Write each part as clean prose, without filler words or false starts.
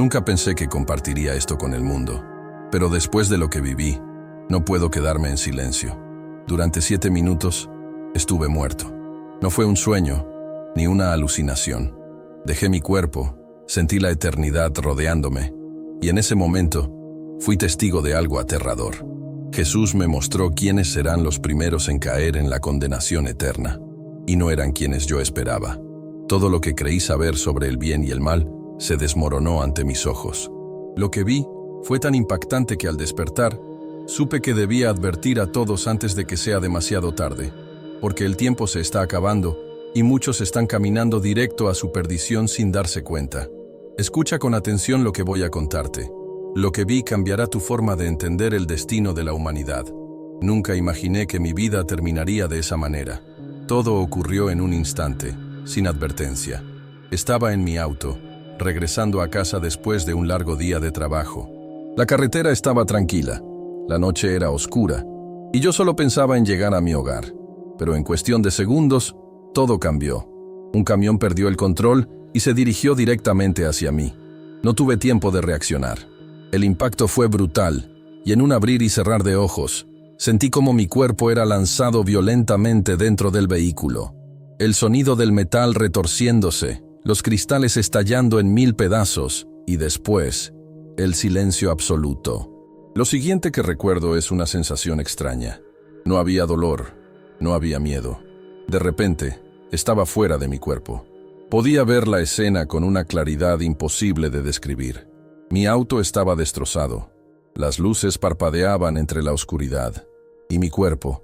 Nunca pensé que compartiría esto con el mundo, pero después de lo que viví, no puedo quedarme en silencio. Durante 7 minutos estuve muerto. No fue un sueño, ni una alucinación. Dejé mi cuerpo, sentí la eternidad rodeándome, y en ese momento fui testigo de algo aterrador. Jesús me mostró quiénes serán los primeros en caer en la condenación eterna, y no eran quienes yo esperaba. Todo lo que creí saber sobre el bien y el mal se desmoronó ante mis ojos. Lo que vi fue tan impactante que al despertar, supe que debía advertir a todos antes de que sea demasiado tarde, porque el tiempo se está acabando y muchos están caminando directo a su perdición sin darse cuenta. Escucha con atención lo que voy a contarte. Lo que vi cambiará tu forma de entender el destino de la humanidad. Nunca imaginé que mi vida terminaría de esa manera. Todo ocurrió en un instante, sin advertencia. Estaba en mi auto, regresando a casa después de un largo día de trabajo. La carretera estaba tranquila, la noche era oscura, y yo solo pensaba en llegar a mi hogar. Pero en cuestión de segundos, todo cambió. Un camión perdió el control y se dirigió directamente hacia mí. No tuve tiempo de reaccionar. El impacto fue brutal, y en un abrir y cerrar de ojos, sentí como mi cuerpo era lanzado violentamente dentro del vehículo. El sonido del metal retorciéndose, los cristales estallando en 1000 pedazos, y después, el silencio absoluto. Lo siguiente que recuerdo es una sensación extraña. No había dolor, no había miedo. De repente, estaba fuera de mi cuerpo. Podía ver la escena con una claridad imposible de describir. Mi auto estaba destrozado. Las luces parpadeaban entre la oscuridad. Y mi cuerpo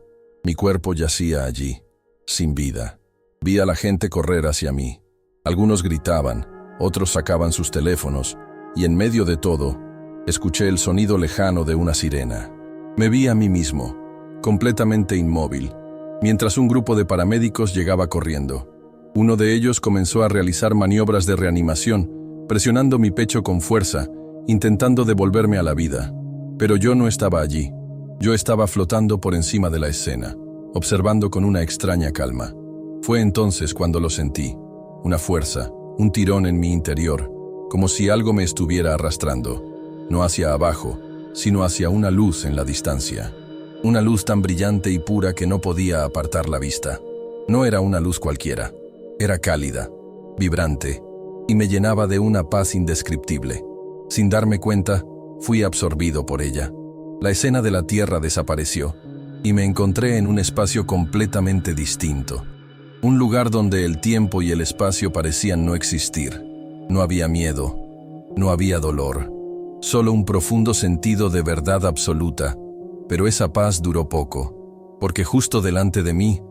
yacía allí, sin vida. Vi a la gente correr hacia mí. Algunos gritaban, otros sacaban sus teléfonos, y en medio de todo, escuché el sonido lejano de una sirena. Me vi a mí mismo, completamente inmóvil, mientras un grupo de paramédicos llegaba corriendo. Uno de ellos comenzó a realizar maniobras de reanimación, presionando mi pecho con fuerza, intentando devolverme a la vida. Pero yo no estaba allí. Yo estaba flotando por encima de la escena, observando con una extraña calma. Fue entonces cuando lo sentí, una fuerza, un tirón en mi interior, como si algo me estuviera arrastrando, no hacia abajo, sino hacia una luz en la distancia. Una luz tan brillante y pura que no podía apartar la vista. No era una luz cualquiera, era cálida, vibrante, y me llenaba de una paz indescriptible. Sin darme cuenta, fui absorbido por ella. La escena de la Tierra desapareció, y me encontré en un espacio completamente distinto. Un lugar donde el tiempo y el espacio parecían no existir. No había miedo, no había dolor, solo un profundo sentido de verdad absoluta. Pero esa paz duró poco, porque justo delante de mí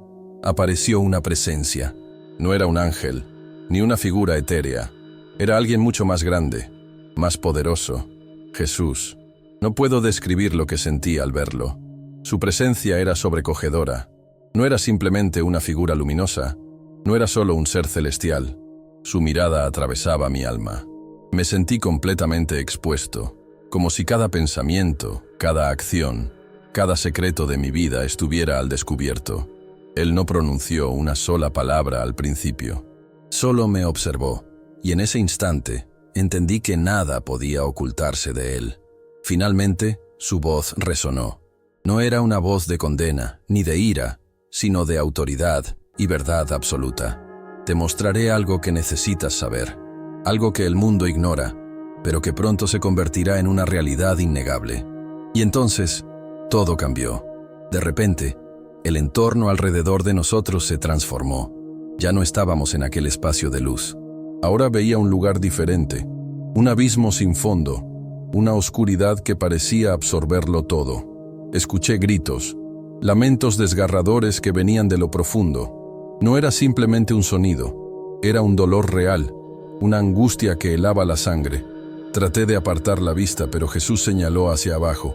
apareció una presencia. No era un ángel, ni una figura etérea. Era alguien mucho más grande, más poderoso. Jesús. No puedo describir lo que sentí al verlo. Su presencia era sobrecogedora. No era simplemente una figura luminosa, no era solo un ser celestial. Su mirada atravesaba mi alma. Me sentí completamente expuesto, como si cada pensamiento, cada acción, cada secreto de mi vida estuviera al descubierto. Él no pronunció una sola palabra al principio. Solo me observó, y en ese instante entendí que nada podía ocultarse de él. Finalmente, su voz resonó. No era una voz de condena, ni de ira, sino de autoridad y verdad absoluta. Te mostraré algo que necesitas saber, algo que el mundo ignora, pero que pronto se convertirá en una realidad innegable. Y entonces, todo cambió. De repente, el entorno alrededor de nosotros se transformó. Ya no estábamos en aquel espacio de luz. Ahora veía un lugar diferente, un abismo sin fondo, una oscuridad que parecía absorberlo todo. Escuché gritos, lamentos desgarradores que venían de lo profundo. No era simplemente un sonido, era un dolor real, una angustia que helaba la sangre. Traté de apartar la vista, pero Jesús señaló hacia abajo,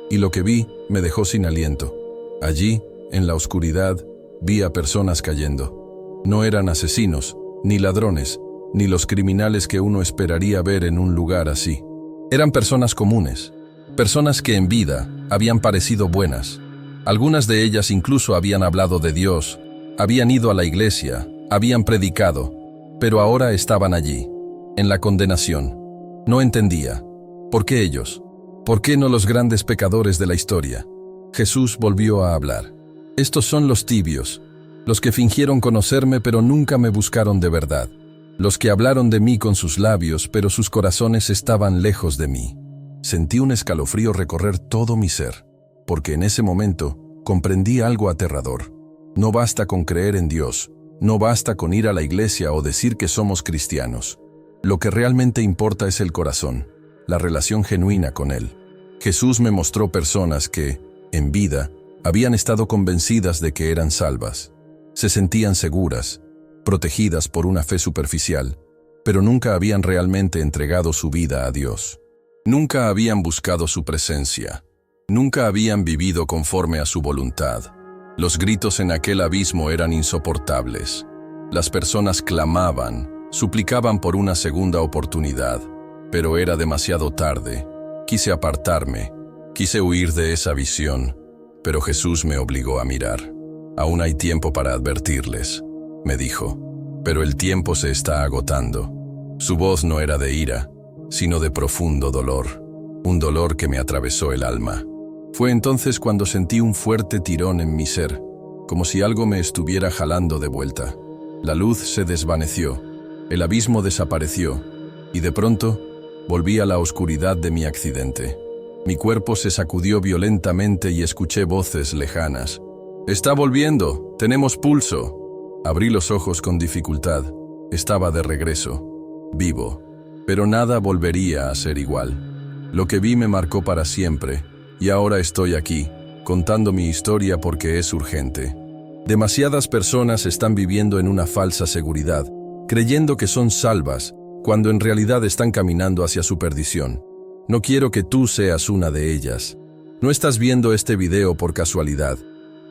y lo que vi me dejó sin aliento. Allí, en la oscuridad, vi a personas cayendo. No eran asesinos, ni ladrones, ni los criminales que uno esperaría ver en un lugar así. Eran personas comunes, personas que en vida habían parecido buenas. Algunas de ellas incluso habían hablado de Dios, habían ido a la iglesia, habían predicado, pero ahora estaban allí, en la condenación, No entendía. ¿Por qué ellos? ¿Por qué no los grandes pecadores de la historia? Jesús volvió a hablar. Estos son los tibios, los que fingieron conocerme pero nunca me buscaron de verdad, los que hablaron de mí con sus labios pero sus corazones estaban lejos de mí. Sentí un escalofrío recorrer todo mi ser, porque en ese momento comprendí algo aterrador. No basta con creer en Dios, no basta con ir a la iglesia o decir que somos cristianos. Lo que realmente importa es el corazón, la relación genuina con Él. Jesús me mostró personas que, en vida, habían estado convencidas de que eran salvas. Se sentían seguras, protegidas por una fe superficial, pero nunca habían realmente entregado su vida a Dios. Nunca habían buscado su presencia. Nunca habían vivido conforme a su voluntad. Los gritos en aquel abismo eran insoportables. Las personas clamaban, suplicaban por una segunda oportunidad, pero era demasiado tarde. Quise apartarme, quise huir de esa visión, pero Jesús me obligó a mirar. Aún hay tiempo para advertirles, me dijo, pero el tiempo se está agotando. Su voz no era de ira, sino de profundo dolor, un dolor que me atravesó el alma. Fue entonces cuando sentí un fuerte tirón en mi ser, como si algo me estuviera jalando de vuelta. La luz se desvaneció, el abismo desapareció, y de pronto volví a la oscuridad de mi accidente. Mi cuerpo se sacudió violentamente y escuché voces lejanas. «¡Está volviendo! ¡Tenemos pulso!». Abrí los ojos con dificultad. Estaba de regreso, vivo, pero nada volvería a ser igual. Lo que vi me marcó para siempre, y ahora estoy aquí, contando mi historia porque es urgente. Demasiadas personas están viviendo en una falsa seguridad, creyendo que son salvas, cuando en realidad están caminando hacia su perdición. No quiero que tú seas una de ellas. No estás viendo este video por casualidad.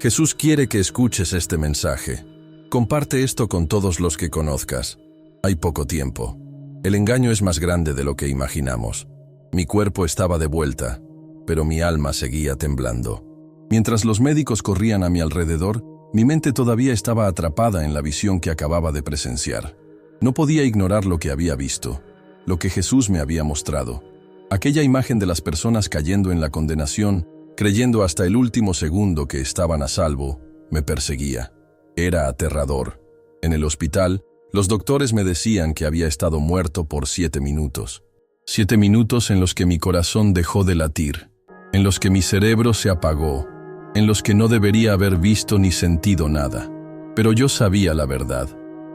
Jesús quiere que escuches este mensaje. Comparte esto con todos los que conozcas. Hay poco tiempo. El engaño es más grande de lo que imaginamos. Mi cuerpo estaba de vuelta, pero mi alma seguía temblando. Mientras los médicos corrían a mi alrededor, mi mente todavía estaba atrapada en la visión que acababa de presenciar. No podía ignorar lo que había visto, lo que Jesús me había mostrado. Aquella imagen de las personas cayendo en la condenación, creyendo hasta el último segundo que estaban a salvo, me perseguía. Era aterrador. En el hospital, los doctores me decían que había estado muerto por 7 minutos. 7 minutos en los que mi corazón dejó de latir, en los que mi cerebro se apagó, en los que no debería haber visto ni sentido nada. Pero yo sabía la verdad.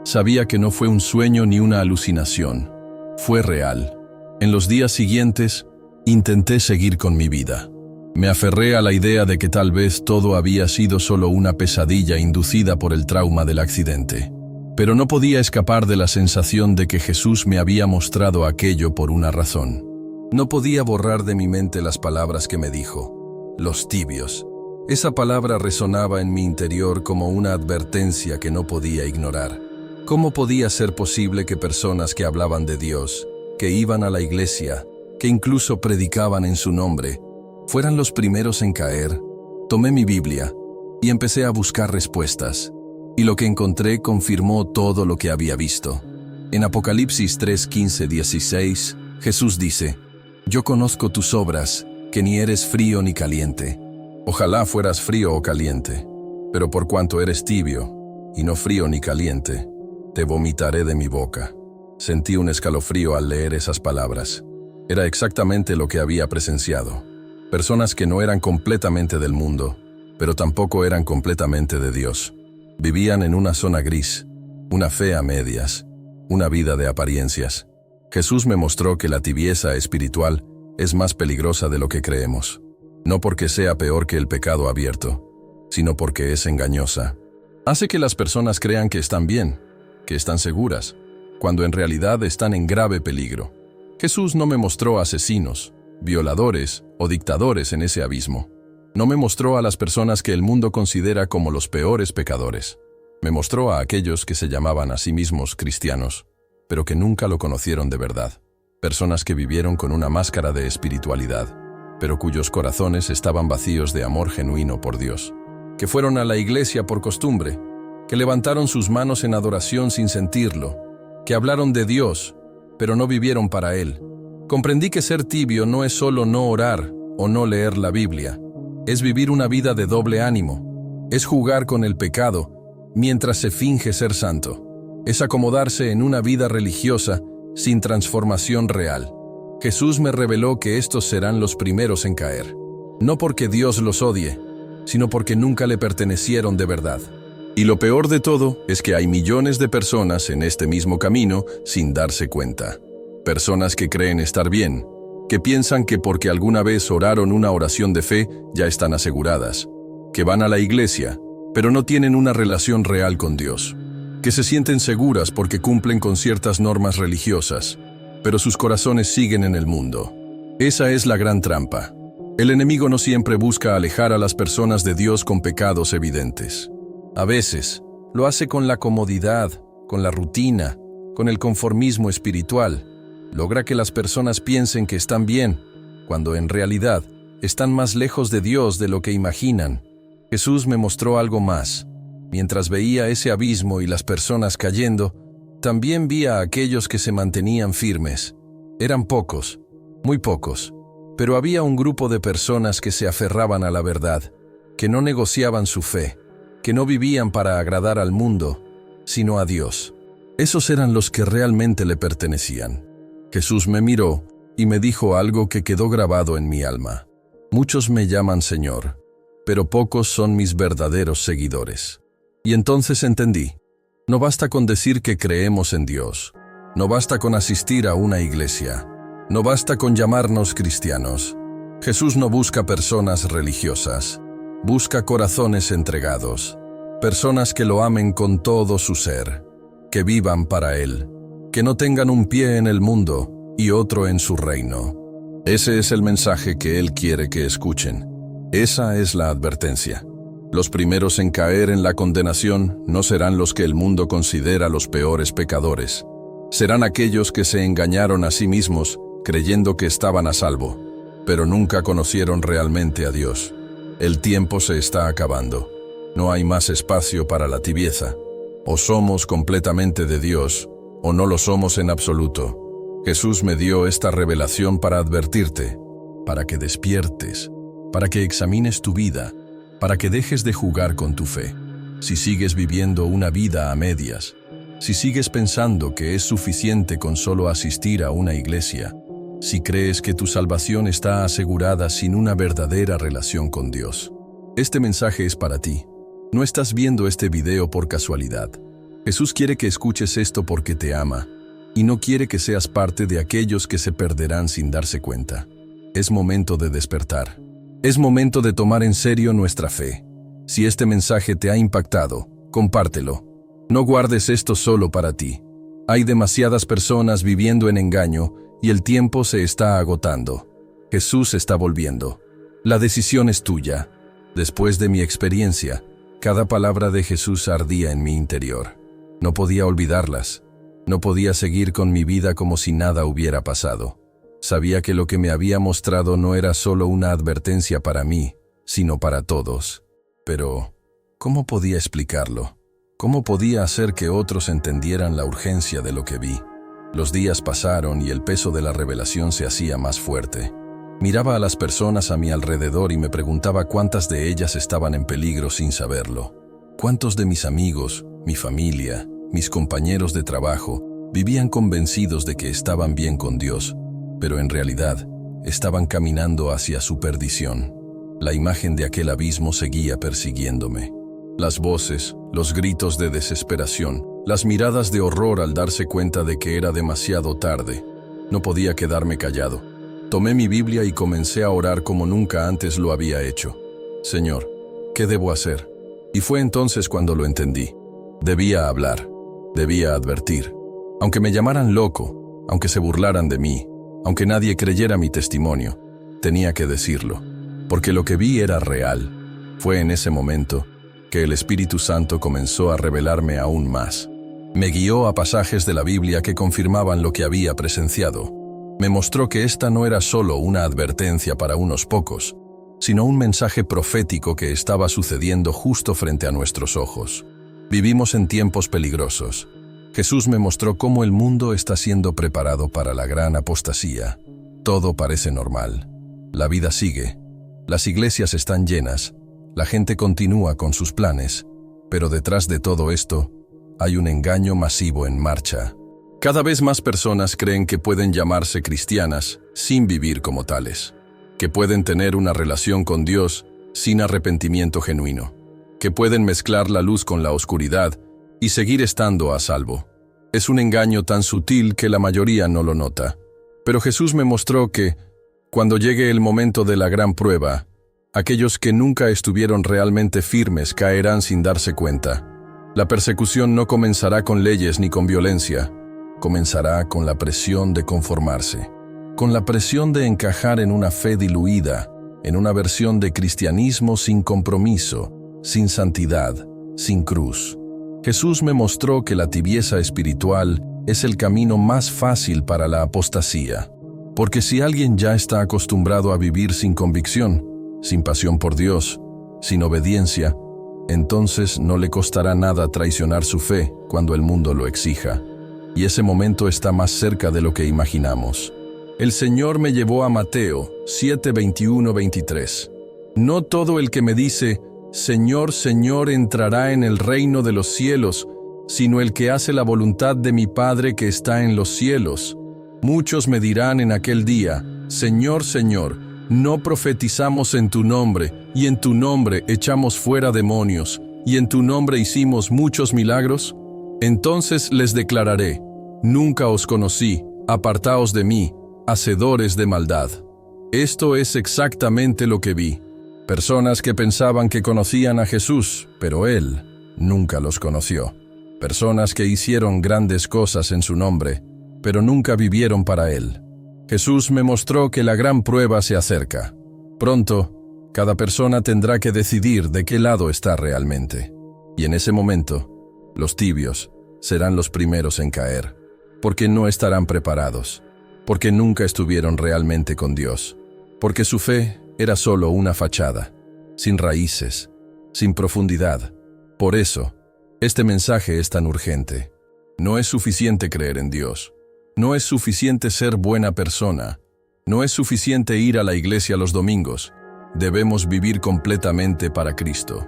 Sabía que no fue un sueño ni una alucinación. Fue real. En los días siguientes, intenté seguir con mi vida. Me aferré a la idea de que tal vez todo había sido solo una pesadilla inducida por el trauma del accidente. Pero no podía escapar de la sensación de que Jesús me había mostrado aquello por una razón. No podía borrar de mi mente las palabras que me dijo. Los tibios. Esa palabra resonaba en mi interior como una advertencia que no podía ignorar. ¿Cómo podía ser posible que personas que hablaban de Dios, que iban a la iglesia, que incluso predicaban en su nombre, fueran los primeros en caer? Tomé mi Biblia y empecé a buscar respuestas, y lo que encontré confirmó todo lo que había visto. En Apocalipsis 3, 15, 16, Jesús dice: «Yo conozco tus obras, que ni eres frío ni caliente». Ojalá fueras frío o caliente, pero por cuanto eres tibio, y no frío ni caliente, te vomitaré de mi boca. Sentí un escalofrío al leer esas palabras. Era exactamente lo que había presenciado. Personas que no eran completamente del mundo, pero tampoco eran completamente de Dios. Vivían en una zona gris, una fe a medias, una vida de apariencias. Jesús me mostró que la tibieza espiritual es más peligrosa de lo que creemos. No porque sea peor que el pecado abierto, sino porque es engañosa. Hace que las personas crean que están bien, que están seguras, cuando en realidad están en grave peligro. Jesús no me mostró asesinos, violadores o dictadores en ese abismo. No me mostró a las personas que el mundo considera como los peores pecadores. Me mostró a aquellos que se llamaban a sí mismos cristianos, pero que nunca lo conocieron de verdad. Personas que vivieron con una máscara de espiritualidad, pero cuyos corazones estaban vacíos de amor genuino por Dios. Que fueron a la iglesia por costumbre, que levantaron sus manos en adoración sin sentirlo, que hablaron de Dios, pero no vivieron para Él, Comprendí que ser tibio no es solo no orar o no leer la Biblia. Es vivir una vida de doble ánimo. Es jugar con el pecado mientras se finge ser santo. Es acomodarse en una vida religiosa sin transformación real. Jesús me reveló que estos serán los primeros en caer. No porque Dios los odie, sino porque nunca le pertenecieron de verdad. Y lo peor de todo es que hay millones de personas en este mismo camino sin darse cuenta. Personas que creen estar bien, que piensan que porque alguna vez oraron una oración de fe ya están aseguradas, que van a la iglesia, pero no tienen una relación real con Dios, que se sienten seguras porque cumplen con ciertas normas religiosas, pero sus corazones siguen en el mundo. Esa es la gran trampa. El enemigo no siempre busca alejar a las personas de Dios con pecados evidentes. A veces, lo hace con la comodidad, con la rutina, con el conformismo espiritual. Logra que las personas piensen que están bien, cuando en realidad están más lejos de Dios de lo que imaginan. Jesús me mostró algo más. Mientras veía ese abismo y las personas cayendo, también vi a aquellos que se mantenían firmes. Eran pocos, muy pocos, pero había un grupo de personas que se aferraban a la verdad, que no negociaban su fe, que no vivían para agradar al mundo, sino a Dios. Esos eran los que realmente le pertenecían. Jesús me miró y me dijo algo que quedó grabado en mi alma. Muchos me llaman Señor, pero pocos son mis verdaderos seguidores. Y entonces entendí. No basta con decir que creemos en Dios. No basta con asistir a una iglesia. No basta con llamarnos cristianos. Jesús no busca personas religiosas. Busca corazones entregados. Personas que lo amen con todo su ser. Que vivan para Él. Que no tengan un pie en el mundo y otro en su reino. Ese es el mensaje que Él quiere que escuchen. Esa es la advertencia. Los primeros en caer en la condenación no serán los que el mundo considera los peores pecadores. Serán aquellos que se engañaron a sí mismos creyendo que estaban a salvo, pero nunca conocieron realmente a Dios. El tiempo se está acabando. No hay más espacio para la tibieza. O somos completamente de Dios, o no lo somos en absoluto. Jesús me dio esta revelación para advertirte, para que despiertes, para que examines tu vida, para que dejes de jugar con tu fe. Si sigues viviendo una vida a medias, si sigues pensando que es suficiente con solo asistir a una iglesia, si crees que tu salvación está asegurada sin una verdadera relación con Dios, este mensaje es para ti. No estás viendo este video por casualidad. Jesús quiere que escuches esto porque te ama, y no quiere que seas parte de aquellos que se perderán sin darse cuenta. Es momento de despertar. Es momento de tomar en serio nuestra fe. Si este mensaje te ha impactado, compártelo. No guardes esto solo para ti. Hay demasiadas personas viviendo en engaño y el tiempo se está agotando. Jesús está volviendo. La decisión es tuya. Después de mi experiencia, cada palabra de Jesús ardía en mi interior. No podía olvidarlas. No podía seguir con mi vida como si nada hubiera pasado. Sabía que lo que me había mostrado no era solo una advertencia para mí, sino para todos. Pero, ¿cómo podía explicarlo? ¿Cómo podía hacer que otros entendieran la urgencia de lo que vi? Los días pasaron y el peso de la revelación se hacía más fuerte. Miraba a las personas a mi alrededor y me preguntaba cuántas de ellas estaban en peligro sin saberlo. ¿Cuántos de mis amigos, mi familia, mis compañeros de trabajo, vivían convencidos de que estaban bien con Dios, pero en realidad estaban caminando hacia su perdición? La imagen de aquel abismo seguía persiguiéndome. Las voces, los gritos de desesperación, las miradas de horror al darse cuenta de que era demasiado tarde. No podía quedarme callado. Tomé mi Biblia y comencé a orar como nunca antes lo había hecho. Señor, ¿qué debo hacer? Y fue entonces cuando lo entendí. Debía hablar, debía advertir. Aunque me llamaran loco, aunque se burlaran de mí, aunque nadie creyera mi testimonio, tenía que decirlo, porque lo que vi era real. Fue en ese momento que el Espíritu Santo comenzó a revelarme aún más. Me guió a pasajes de la Biblia que confirmaban lo que había presenciado. Me mostró que esta no era solo una advertencia para unos pocos, sino un mensaje profético que estaba sucediendo justo frente a nuestros ojos. Vivimos en tiempos peligrosos. Jesús me mostró cómo el mundo está siendo preparado para la gran apostasía. Todo parece normal. La vida sigue. Las iglesias están llenas. La gente continúa con sus planes. Pero detrás de todo esto, hay un engaño masivo en marcha. Cada vez más personas creen que pueden llamarse cristianas sin vivir como tales, que pueden tener una relación con Dios sin arrepentimiento genuino, que pueden mezclar la luz con la oscuridad y seguir estando a salvo. Es un engaño tan sutil que la mayoría no lo nota. Pero Jesús me mostró que, cuando llegue el momento de la gran prueba, aquellos que nunca estuvieron realmente firmes caerán sin darse cuenta. La persecución no comenzará con leyes ni con violencia. Comenzará con la presión de conformarse, con la presión de encajar en una fe diluida, en una versión de cristianismo sin compromiso, sin santidad, sin cruz. Jesús me mostró que la tibieza espiritual es el camino más fácil para la apostasía, porque si alguien ya está acostumbrado a vivir sin convicción, sin pasión por Dios, sin obediencia, entonces no le costará nada traicionar su fe cuando el mundo lo exija. Y ese momento está más cerca de lo que imaginamos. El Señor me llevó a Mateo 7:21-23. No todo el que me dice, Señor, Señor, entrará en el reino de los cielos, sino el que hace la voluntad de mi Padre que está en los cielos. Muchos me dirán en aquel día, Señor, Señor, ¿no profetizamos en tu nombre, y en tu nombre echamos fuera demonios, y en tu nombre hicimos muchos milagros? Entonces les declararé, nunca os conocí, apartaos de mí, hacedores de maldad. Esto es exactamente lo que vi. Personas que pensaban que conocían a Jesús, pero Él nunca los conoció. Personas que hicieron grandes cosas en su nombre, pero nunca vivieron para Él. Jesús me mostró que la gran prueba se acerca. Pronto, cada persona tendrá que decidir de qué lado está realmente. Y en ese momento, los tibios serán los primeros en caer, porque no estarán preparados, porque nunca estuvieron realmente con Dios, porque su fe era solo una fachada, sin raíces, sin profundidad. Por eso, este mensaje es tan urgente. No es suficiente creer en Dios. No es suficiente ser buena persona. No es suficiente ir a la iglesia los domingos. Debemos vivir completamente para Cristo.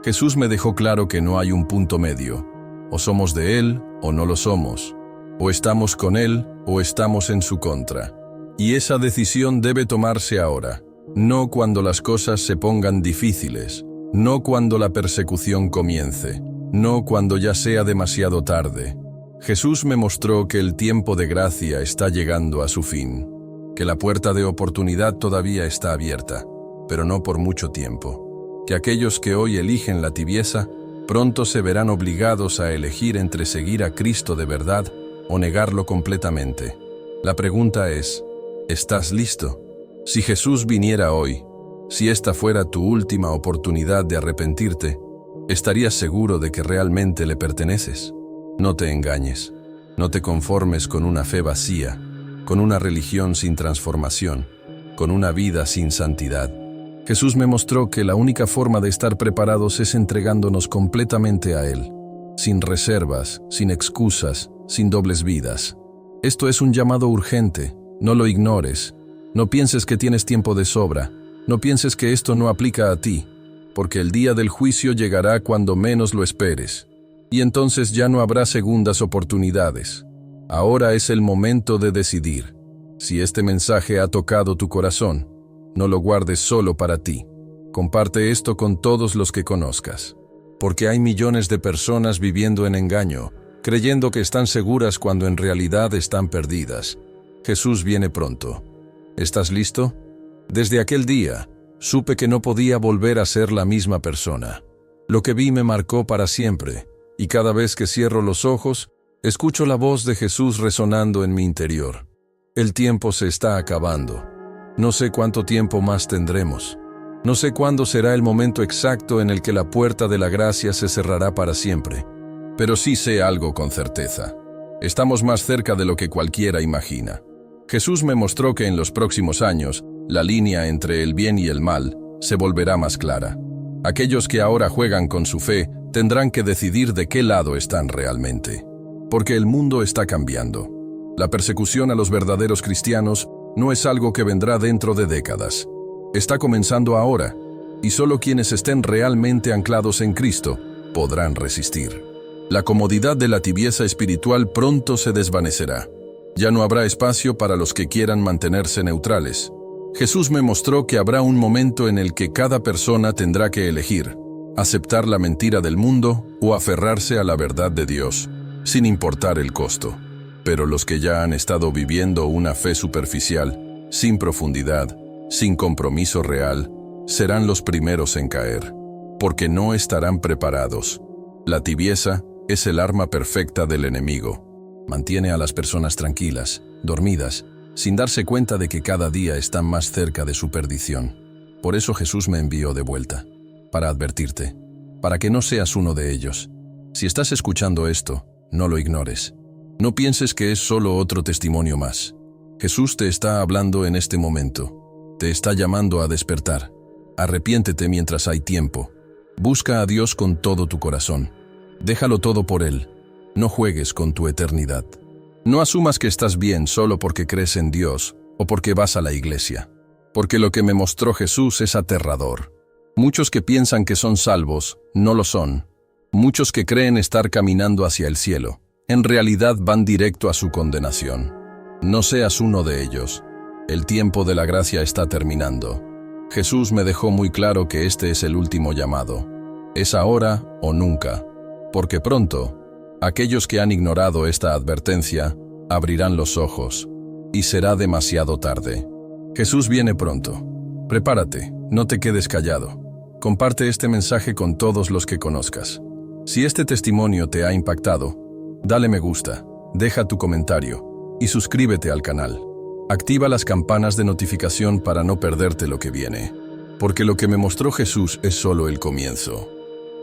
Jesús me dejó claro que no hay un punto medio. O somos de Él o no lo somos. O estamos con Él o estamos en su contra. Y esa decisión debe tomarse ahora. No cuando las cosas se pongan difíciles. No cuando la persecución comience. No cuando ya sea demasiado tarde. Jesús me mostró que el tiempo de gracia está llegando a su fin. Que la puerta de oportunidad todavía está abierta, pero no por mucho tiempo. Que aquellos que hoy eligen la tibieza, pronto se verán obligados a elegir entre seguir a Cristo de verdad o negarlo completamente. La pregunta es, ¿estás listo? Si Jesús viniera hoy, si esta fuera tu última oportunidad de arrepentirte, ¿estarías seguro de que realmente le perteneces? No te engañes, no te conformes con una fe vacía, con una religión sin transformación, con una vida sin santidad. Jesús me mostró que la única forma de estar preparados es entregándonos completamente a Él, sin reservas, sin excusas, sin dobles vidas. Esto es un llamado urgente, no lo ignores. No pienses que tienes tiempo de sobra, no pienses que esto no aplica a ti, porque el día del juicio llegará cuando menos lo esperes, y entonces ya no habrá segundas oportunidades. Ahora es el momento de decidir. Si este mensaje ha tocado tu corazón, no lo guardes solo para ti. Comparte esto con todos los que conozcas. Porque hay millones de personas viviendo en engaño, creyendo que están seguras cuando en realidad están perdidas. Jesús viene pronto. ¿Estás listo? Desde aquel día, supe que no podía volver a ser la misma persona. Lo que vi me marcó para siempre, y cada vez que cierro los ojos, escucho la voz de Jesús resonando en mi interior. El tiempo se está acabando. No sé cuánto tiempo más tendremos. No sé cuándo será el momento exacto en el que la puerta de la gracia se cerrará para siempre. Pero sí sé algo con certeza. Estamos más cerca de lo que cualquiera imagina. Jesús me mostró que en los próximos años, la línea entre el bien y el mal se volverá más clara. Aquellos que ahora juegan con su fe tendrán que decidir de qué lado están realmente. Porque el mundo está cambiando. La persecución a los verdaderos cristianos no es algo que vendrá dentro de décadas. Está comenzando ahora, y solo quienes estén realmente anclados en Cristo podrán resistir. La comodidad de la tibieza espiritual pronto se desvanecerá. Ya no habrá espacio para los que quieran mantenerse neutrales. Jesús me mostró que habrá un momento en el que cada persona tendrá que elegir, aceptar la mentira del mundo o aferrarse a la verdad de Dios, sin importar el costo. Pero los que ya han estado viviendo una fe superficial, sin profundidad, sin compromiso real, serán los primeros en caer, porque no estarán preparados. La tibieza es el arma perfecta del enemigo. Mantiene a las personas tranquilas, dormidas, sin darse cuenta de que cada día están más cerca de su perdición. Por eso Jesús me envió de vuelta, para advertirte, para que no seas uno de ellos. Si estás escuchando esto, no lo ignores. No pienses que es solo otro testimonio más. Jesús te está hablando en este momento. Te está llamando a despertar. Arrepiéntete mientras hay tiempo. Busca a Dios con todo tu corazón. Déjalo todo por Él. No juegues con tu eternidad. No asumas que estás bien solo porque crees en Dios o porque vas a la iglesia. Porque lo que me mostró Jesús es aterrador. Muchos que piensan que son salvos, no lo son. Muchos que creen estar caminando hacia el cielo, en realidad van directo a su condenación. No seas uno de ellos. El tiempo de la gracia está terminando. Jesús me dejó muy claro que este es el último llamado. Es ahora o nunca. Porque pronto, aquellos que han ignorado esta advertencia abrirán los ojos, y será demasiado tarde. Jesús viene pronto. Prepárate, no te quedes callado. Comparte este mensaje con todos los que conozcas. Si este testimonio te ha impactado, dale me gusta, deja tu comentario y suscríbete al canal. Activa las campanas de notificación para no perderte lo que viene, porque lo que me mostró Jesús es solo el comienzo.